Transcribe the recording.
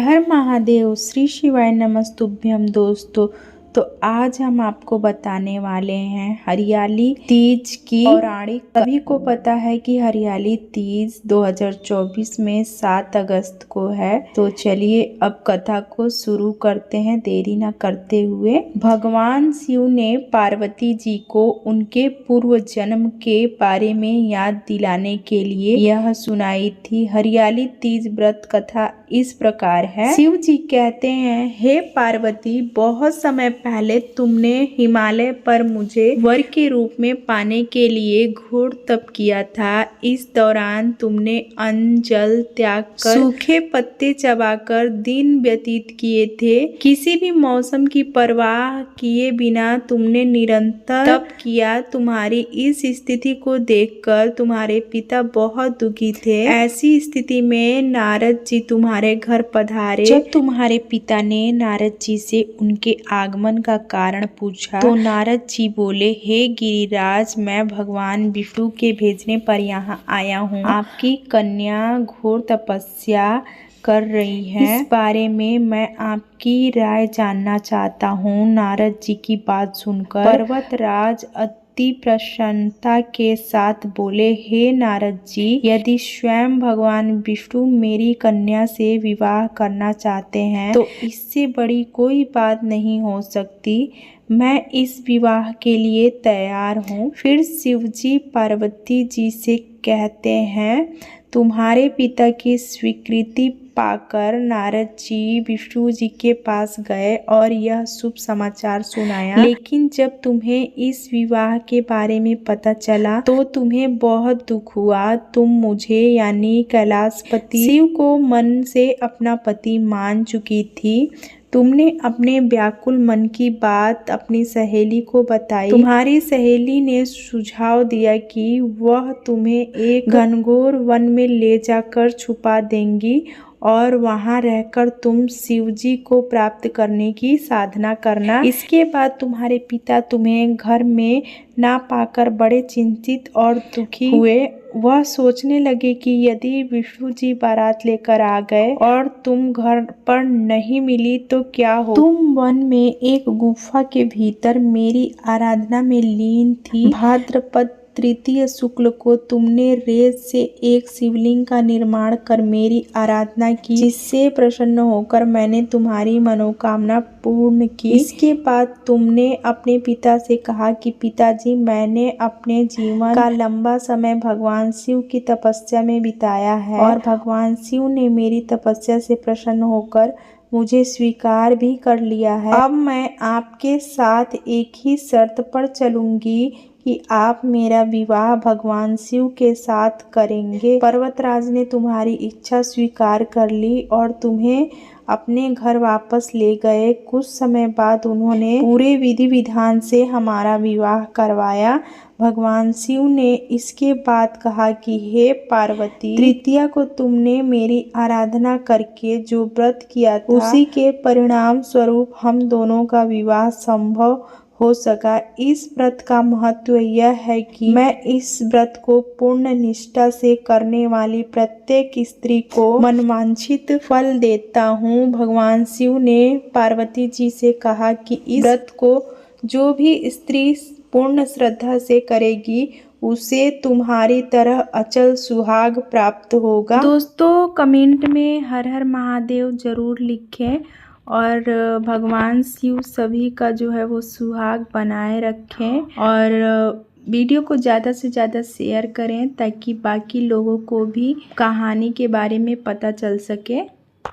हर महादेव, श्री शिवाय नमस्तुभ्यम। दोस्तों, तो आज हम आपको बताने वाले हैं हरियाली तीज की पौराणिक। सभी को पता है कि हरियाली तीज 2024 में 7 अगस्त को है। तो चलिए अब कथा को शुरू करते हैं देरी न करते हुए। भगवान शिव ने पार्वती जी को उनके पूर्व जन्म के बारे में याद दिलाने के लिए यह सुनाई थी। हरियाली तीज व्रत कथा इस प्रकार है। शिव जी कहते हैं, हे पार्वती, बहुत समय पहले तुमने हिमालय पर मुझे वर के रूप में पाने के लिए घोर तप किया था। इस दौरान तुमने अन्न जल त्याग कर सूखे पत्ते चबाकर दिन व्यतीत किए थे। किसी भी मौसम की परवाह किए बिना तुमने निरंतर तप किया। तुम्हारी इस स्थिति को देखकर तुम्हारे पिता बहुत दुखी थे। ऐसी स्थिति में नारद जी तुम्हारे घर पधारे। जब तुम्हारे पिता ने नारद जी से उनके आगमन का कारण पूछा तो नारद जी बोले, हे गिरिराज, मैं भगवान विष्णु के भेजने पर यहाँ आया हूँ। आपकी कन्या घोर तपस्या कर रही है। इस बारे में मैं आपकी राय जानना चाहता हूँ। नारद जी की बात सुनकर पर्वतराज अति प्रसन्नता के साथ बोले, हे नारद जी, यदि स्वयं भगवान विष्णु मेरी कन्या से विवाह करना चाहते हैं तो इससे बड़ी कोई बात नहीं हो सकती। मैं इस विवाह के लिए तैयार हूँ। फिर शिव जी पार्वती जी से कहते हैं, तुम्हारे पिता की स्वीकृति पाकर नारद जी विष्णु जी के पास गए और यह शुभ समाचार सुनाया। लेकिन जब तुम्हें इस विवाह के बारे में पता चला तो तुम्हें बहुत दुख हुआ। तुम मुझे यानी कैलाशपति शिव को मन से अपना पति मान चुकी थी। तुमने अपने व्याकुल मन की बात अपनी सहेली को बताई। तुम्हारी सहेली ने सुझाव दिया कि वह तुम्हें एक घनघोर वन में ले जाकर छुपा देंगी और वहां रहकर तुम शिव जी को प्राप्त करने की साधना करना। इसके बाद तुम्हारे पिता तुम्हें घर में ना पाकर बड़े चिंतित और दुखी हुए। वह सोचने लगे कि यदि विष्णु जी बारात लेकर आ गए और तुम घर पर नहीं मिली तो क्या हो। तुम वन में एक गुफा के भीतर मेरी आराधना में लीन थी। भाद्रपद तृतीय शुक्ल को तुमने रेत से एक शिवलिंग का निर्माण कर मेरी आराधना की, जिससे प्रसन्न होकर मैंने तुम्हारी मनोकामना पूर्ण की। इसके बाद तुमने अपने पिता से कहा कि पिताजी, मैंने अपने जीवन का लंबा समय भगवान शिव की तपस्या में बिताया है और भगवान शिव ने मेरी तपस्या से प्रसन्न होकर मुझे स्वीकार भी कर लिया है। अब मैं आपके साथ एक ही शर्त पर चलूंगी कि आप मेरा विवाह भगवान शिव के साथ करेंगे। पर्वतराज ने तुम्हारी इच्छा स्वीकार कर ली और तुम्हें अपने घर वापस ले गए। कुछ समय बाद उन्होंने पूरे विधि विधान से हमारा विवाह करवाया। भगवान शिव ने इसके बाद कहा कि हे पार्वती, तृतीया को तुमने मेरी आराधना करके जो व्रत किया था उसी के परिणाम स्वरूप हम दोनों का विवाह संभव हो सका। इस व्रत का महत्व यह है कि मैं इस व्रत को पूर्ण निष्ठा से करने वाली प्रत्येक स्त्री को मनवांछित फल देता हूँ। भगवान शिव ने पार्वती जी से कहा कि इस व्रत को जो भी स्त्री पूर्ण श्रद्धा से करेगी उसे तुम्हारी तरह अचल सुहाग प्राप्त होगा। दोस्तों, कमेंट में हर हर महादेव जरूर लिखें और भगवान शिव सभी का जो है वो सुहाग बनाए रखें और वीडियो को ज़्यादा से ज़्यादा शेयर करें ताकि बाकी लोगों को भी कहानी के बारे में पता चल सके।